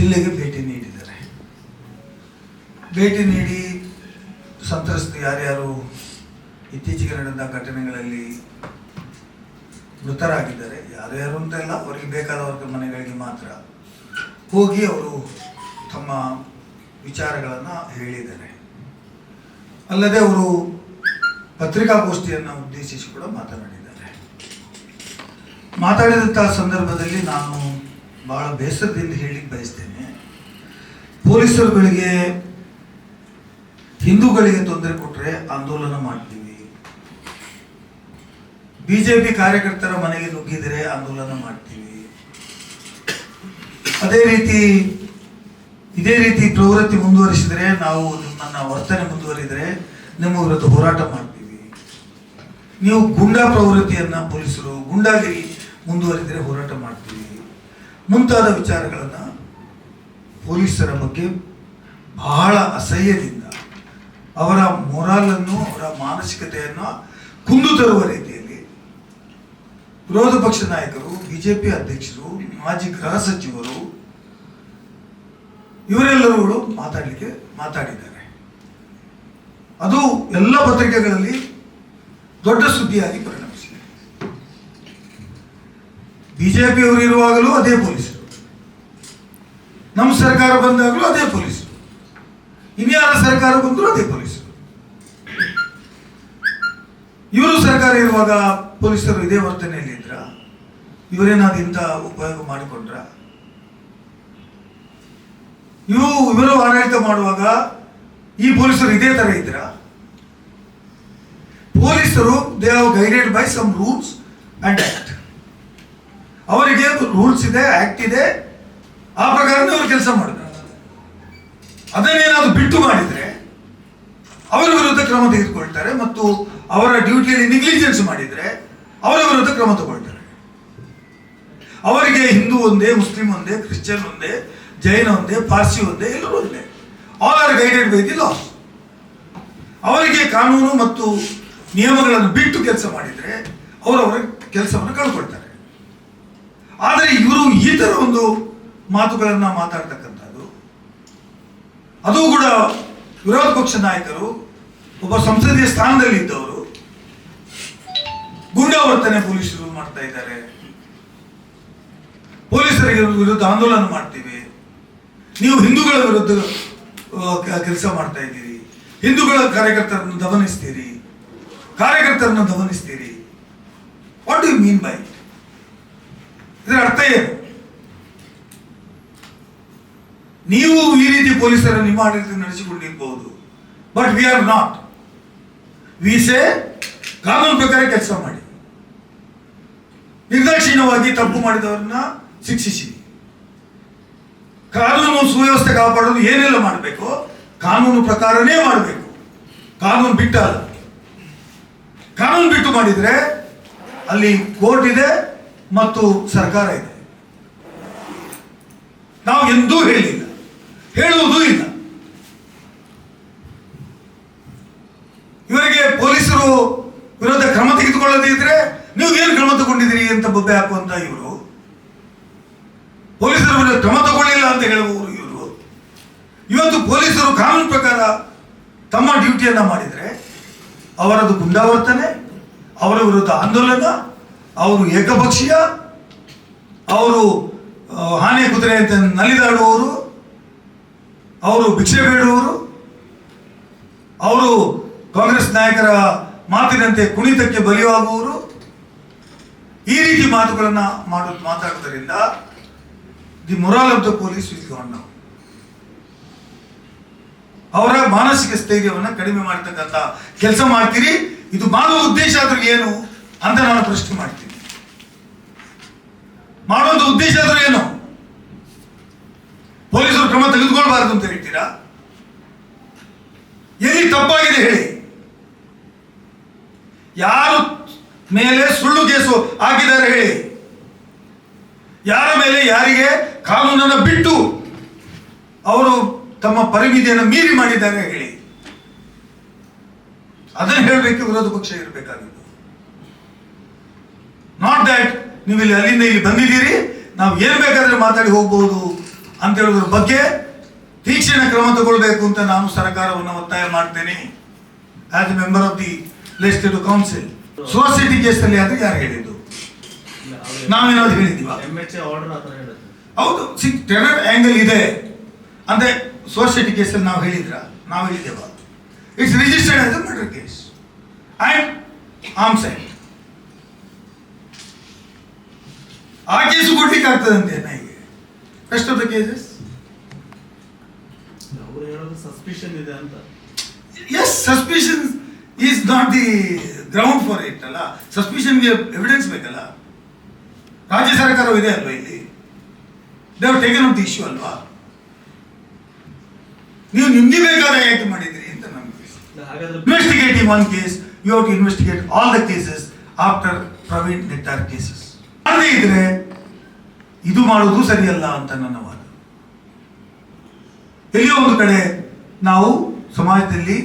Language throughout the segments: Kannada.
ಜಿಲ್ಲೆಗೆ ಭೇಟಿ ನೀಡಿದ್ದಾರೆ. ಭೇಟಿ ನೀಡಿ ಸಂತ್ರಸ್ತ ಯಾರ್ಯಾರು ಇತ್ತೀಚೆಗೆ ನಡೆದ ಘಟನೆಗಳಲ್ಲಿ ಮೃತರಾಗಿದ್ದಾರೆ, ಯಾರ್ಯಾರು ಅಂತೆಲ್ಲ ಅವರಿಗೆ ಬೇಕಾದವರ ಮನೆಗಳಿಗೆ ಮಾತ್ರ ಹೋಗಿ ಅವರು ತಮ್ಮ ವಿಚಾರಗಳನ್ನು ಹೇಳಿದ್ದಾರೆ. ಅಲ್ಲದೆ ಅವರು ಪತ್ರಿಕಾಗೋಷ್ಠಿಯನ್ನು ಉದ್ದೇಶಿಸಿ ಕೂಡ ಮಾತನಾಡಿದ್ದಾರೆ. ಮಾತಾಡಿದಂಥ ಸಂದರ್ಭದಲ್ಲಿ ನಾನು ಬಹಳ ಬೇಸರದಿಂದ ಹೇಳಿಕ್ಕೆ ಬಯಸ್ತೇನೆ. ಪೊಲೀಸರುಗಳಿಗೆ ಹಿಂದೂಗಳಿಗೆ ತೊಂದರೆ ಕೊಟ್ಟರೆ ಆಂದೋಲನ ಮಾಡ್ತೀವಿ, ಬಿಜೆಪಿ ಕಾರ್ಯಕರ್ತರ ಮನೆಗೆ ನುಗ್ಗಿದರೆ ಆಂದೋಲನ ಮಾಡ್ತೀವಿ, ಇದೇ ರೀತಿ ಪ್ರವೃತ್ತಿ ಮುಂದುವರಿಸಿದರೆ, ನಾವು ನಿಮ್ಮನ್ನ ವರ್ತನೆ ಮುಂದುವರಿದರೆ ನಿಮ್ಮ ವಿರುದ್ಧ ಹೋರಾಟ ಮಾಡ್ತೀವಿ, ನೀವು ಗುಂಡಾ ಪ್ರವೃತ್ತಿಯನ್ನ ಪೊಲೀಸರು ಗುಂಡಾಗಿರಿ ಮುಂದುವರಿದರೆ ಹೋರಾಟ ಮಾಡ್ತೀವಿ ಮುಂತಾದ ವಿಚಾರಗಳನ್ನು ಪೊಲೀಸರ ಬಗ್ಗೆ ಬಹಳ ಅಸಹ್ಯದಿಂದ, ಅವರ ಮೊರಾಲನ್ನು, ಅವರ ಮಾನಸಿಕತೆಯನ್ನು ಕುಂದು ತರುವ ರೀತಿಯಲ್ಲಿ ವಿರೋಧ ಪಕ್ಷ ನಾಯಕರು, ಬಿಜೆಪಿ ಅಧ್ಯಕ್ಷರು, ಮಾಜಿ ಗೃಹ ಸಚಿವರು ಇವರೆಲ್ಲರೂ ಮಾತಾಡಿದ್ದಾರೆ. ಅದು ಎಲ್ಲ ಪತ್ರಿಕೆಗಳಲ್ಲಿ ದೊಡ್ಡ ಸುದ್ದಿಯಾಗಿ ಪರಿಣಮಿಸಿದೆ. ಬಿಜೆಪಿಯವರು ಇರುವಾಗಲೂ ಅದೇ ಪೊಲೀಸರು, ನಮ್ಮ ಸರ್ಕಾರ ಬಂದಾಗಲೂ ಅದೇ ಪೊಲೀಸರು, ಇನ್ಯಾರ ಸರ್ಕಾರ ಬಂದರೂ ಅದೇ ಪೊಲೀಸರು. ಇವರು ಸರ್ಕಾರ ಇರುವಾಗ ಪೊಲೀಸರು ಇದೇ ವರ್ತನೆಯಲ್ಲಿ ಇದ್ರ? ಇವರೇನಾದ್ರು ಇಂಥ ಉಪಯೋಗ ಮಾಡಿಕೊಂಡ್ರ? ಇವರು ಆಡಳಿತ ಮಾಡುವಾಗ ಈ ಪೊಲೀಸರು ಇದೇ ತರ ಇದ್ರ? ಪೊಲೀಸರು they have guided by some rules and act. ಅವರಿಗೆ ರೂಲ್ಸ್ ಇದೆ, ಆಕ್ಟ್ ಇದೆ, ಆ ಪ್ರಕಾರನೇ ಅವರು ಕೆಲಸ ಮಾಡಿದ್ರು. ಅದನ್ನೇನಾದ್ರು ಬಿಟ್ಟು ಮಾಡಿದ್ರೆ ಅವರ ವಿರುದ್ಧ ಕ್ರಮ ತೆಗೆದುಕೊಳ್ತಾರೆ, ಮತ್ತು ಅವರ ಡ್ಯೂಟಿಯಲ್ಲಿ ನೆಗ್ಲಿಜೆನ್ಸ್ ಮಾಡಿದ್ರೆ ಅವರ ವಿರುದ್ಧ ಕ್ರಮ ತಗೊಳ್ತಾರೆ. ಅವರಿಗೆ ಹಿಂದೂ ಒಂದೇ, ಮುಸ್ಲಿಂ ಒಂದೇ, ಕ್ರಿಶ್ಚಿಯನ್ ಒಂದೇ, ಜೈನ ಒಂದೇ, ಪಾರ್ಸಿ ಒಂದೇ, ಎಲ್ಲರೂ ಒಂದೇ. All are guided by the laws. ಅವರಿಗೆ ಕಾನೂನು ಮತ್ತು ನಿಯಮಗಳನ್ನು ಬಿಟ್ಟು ಕೆಲಸ ಮಾಡಿದರೆ ಅವರವರ ಕೆಲಸವನ್ನು ಕಳ್ಕೊಳ್ತಾರೆ. ಆದರೆ ಇವರು ಈ ಥರ ಒಂದು ಮಾತುಗಳನ್ನು ಮಾತಾಡ್ತಕ್ಕಂಥದ್ದು, ಅದು ಕೂಡ ವಿರೋಧ ಪಕ್ಷ ನಾಯಕರು, ಒಬ್ಬ ಸಂಸದೀಯ ಸ್ಥಾನದಲ್ಲಿ ಇದ್ದವರು ಗುಂಡಾವರ್ತನೆ ಪೊಲೀಸರು ಮಾಡ್ತಾ ಇದ್ದಾರೆ. ಪೊಲೀಸರಿಗೆ ವಿರುದ್ಧ ಆಂದೋಲನ ಮಾಡ್ತೀವಿ, ನೀವು ಹಿಂದೂಗಳ ವಿರುದ್ಧ ಕೆಲಸ ಮಾಡ್ತಾ ಇದ್ದೀರಿ, ಹಿಂದೂಗಳ ಕಾರ್ಯಕರ್ತರನ್ನು ದಮನಿಸ್ತೀರಿ, ಕಾರ್ಯಕರ್ತರನ್ನು ದಮನಿಸ್ತೀರಿ. What do you mean by? ಇದರ ಅರ್ಥ ಏನು? ನೀವು ಈ ರೀತಿ ಪೊಲೀಸರ ನಿಮ್ಮ ಆಡಳಿತ ನಡೆಸಿಕೊಂಡಿರಬಹುದು, but we are not. We say ಕಾನೂನು ಪ್ರಕಾರ ಕೆಲಸ ಮಾಡಿ, ನಿರ್ದಾಕ್ಷಿಣ್ಯವಾಗಿ ತಪ್ಪು ಮಾಡಿದವರನ್ನ ಶಿಕ್ಷಿಸಿ, ಕಾನೂನು ಸುವ್ಯವಸ್ಥೆ ಕಾಪಾಡೋದು ಏನೆಲ್ಲ ಮಾಡಬೇಕು ಕಾನೂನು ಪ್ರಕಾರನೇ ಮಾಡಬೇಕು, ಕಾನೂನು ಬಿಟ್ಟಲ್ಲ. ಕಾನೂನು ಬಿಟ್ಟು ಮಾಡಿದ್ರೆ ಅಲ್ಲಿ ಕೋರ್ಟ್ ಇದೆ ಮತ್ತು ಸರ್ಕಾರ ಇದೆ. ನಾವು ಎಂದೂ ಹೇಳಿಲ್ಲ, ಹೇಳುವುದೂ ಇಲ್ಲ. ಇವರಿಗೆ ಪೊಲೀಸರು ವಿರುದ್ಧ ಕ್ರಮ ತೆಗೆದುಕೊಳ್ಳದೇ ಇದ್ರೆ ನೀವು ಏನು ಕ್ರಮ ತಗೊಂಡಿದ್ದೀರಿ ಅಂತ ಬೊಬ್ಬೆ ಹಾಕುವಂತ ಇವರು, ಪೊಲೀಸರ ವಿರುದ್ಧ ಕ್ರಮ ತಗೊಳ್ಳಿಲ್ಲ ಅಂತ ಹೇಳುವವರು ಇವರು. ಇವತ್ತು ಪೊಲೀಸರು ಕಾನೂನು ಪ್ರಕಾರ ತಮ್ಮ ಡ್ಯೂಟಿಯನ್ನ ಮಾಡಿದರೆ ಅವರದು ಗುಂಡಾವರ್ತನೆ, ಅವರ ವಿರುದ್ಧ ಆಂದೋಲನ, ಅವರು ಏಕಪಕ್ಷೀಯ, ಅವರು ಆನೆ ಕುದುರೆ ಅಂತ ನಲಿದಾಡುವವರು, ಅವರು ಭಿಕ್ಷೆ ಬೇಡುವವರು, ಅವರು ಕಾಂಗ್ರೆಸ್ ನಾಯಕರ ಮಾತಿನಂತೆ ಕುಣಿತಕ್ಕೆ ಬಲಿಯಾಗುವವರು, ಈ ರೀತಿ ಮಾತುಗಳನ್ನ ಮಾತಾಡುವುದರಿಂದ the moral of the police is gone now. ಅವರ ಮಾನಸಿಕ ಸ್ಥೈರ್ಯವನ್ನು ಕಡಿಮೆ ಮಾಡತಕ್ಕಂಥ ಕೆಲಸ ಮಾಡ್ತೀರಿ. ಇದು ಮಾಡುವ ಉದ್ದೇಶ ಆದ್ರೂ ಏನು ಅಂತ ನಾನು ಪ್ರಶ್ನೆ ಮಾಡ್ತೀನಿ. ಮಾಡುವಂತ ಉದ್ದೇಶ ಆದ್ರೂ ಏನು? ಪೊಲೀಸರು ಕ್ರಮ ತೆಗೆದುಕೊಳ್ಬಾರದು ಅಂತ ಹೇಳ್ತೀರಾ? ಎಲ್ಲಿ ತಪ್ಪಾಗಿದೆ ಹೇಳಿ. ಯಾರು ಮೇಲೆ ಸುಳ್ಳು ಕೇಸು ಹಾಕಿದ್ದಾರೆ ಹೇಳಿ. ಯಾರ ಮೇಲೆ ಯಾರಿಗೆ ಕಾನೂನನ್ನು ಬಿಟ್ಟು ಅವರು ತಮ್ಮ ಪರಿಮಿತಿಯನ್ನು ಮೀರಿ ಮಾಡಿದ್ದಾರೆ ಹೇಳಿ. ಅದನ್ನು ಹೇಳಲಿಕ್ಕೆ ವಿರೋಧ ಪಕ್ಷ ಇರಬೇಕಾಗಿತ್ತು. ನಾಟ್ ದ್ಯಾಟ್ ನೀವು ಇಲ್ಲಿ ಅಲ್ಲಿಂದ ಇಲ್ಲಿ ಬಂದಿದ್ದೀರಿ, ನಾವು ಏನು ಬೇಕಾದ್ರೆ ಮಾತಾಡಿ ಹೋಗ್ಬಹುದು ಅಂತ ಹೇಳೋದ್ರ ಬಗ್ಗೆ ತೀಕ್ಷ್ಣ ಕ್ರಮ ತಗೊಳ್ಬೇಕು ಅಂತ ನಾನು ಸರ್ಕಾರವನ್ನು ಒತ್ತಾಯ ಮಾಡ್ತೇನೆ. As a member of the legislative council. Society ಕೇಸಲ್ಲಿ ಆದ್ರೆ ಯಾರು ಹೇಳಿದ್ದು? ನಾವೇನಾದ್ರು ಹೇಳಿದ್ದೀವ? ಹೌದು, ಟೆರರ್ ಆಂಗಲ್ ಇದೆ ಅಂದ್ರೆ ಸೋಸಿಟಿ ಕೇಸಲ್ಲಿ ನಾವು ಹೇಳಿದ್ದೇವ? It's registered as a murder case and homicide. ಆ ಕೇಸು ಕೊಡ್ಲಿಕ್ಕೆ ಆಗ್ತದಂತೆ ನನಗೆ. Rest of the cases suspicion ಇದೆ ಅಂತ. Yes, suspicion is not the ground for it ಅಲ್ಲ. ಸಸ್ಪಿಷನ್ಗೆ ಎವಿಡೆನ್ಸ್ ಬೇಕಲ್ಲ. ರಾಜ್ಯ ಸರ್ಕಾರವು ಇದೆ ಅಲ್ವಾ ಇಲ್ಲಿ? They have taken up the issue ಅಲ್ವಾ? ನೀವು ನಿಮ್ಗೆ ಬೇಕಾದ ಯಾಕೆ ಮಾಡಿದ್ರಿ ಅಂತ ನಮಗೆ. Investigating one case, you have to investigate all the cases after Praveen Nettar cases. ಮಾಡದೇ ಇದ್ರೆ ಇದು ಮಾಡುವುದು ಸರಿಯಲ್ಲ ಅಂತ ನನ್ನ ವಾದ. ಎಲ್ಲಿಯೋ ಒಂದು ಕಡೆ ನಾವು ಸಮಾಜದಲ್ಲಿ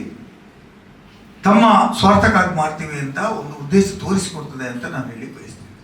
ತಮ್ಮ ಸ್ವಾರ್ಥಕ್ಕಾಗಿ ಮಾಡ್ತೀವಿ ಅಂತ ಒಂದು ಉದ್ದೇಶ ತೋರಿಸಿಕೊಡ್ತದೆ ಅಂತ ನಾನು ಹೇಳಿ ಬಯಸ್ತೇನೆ.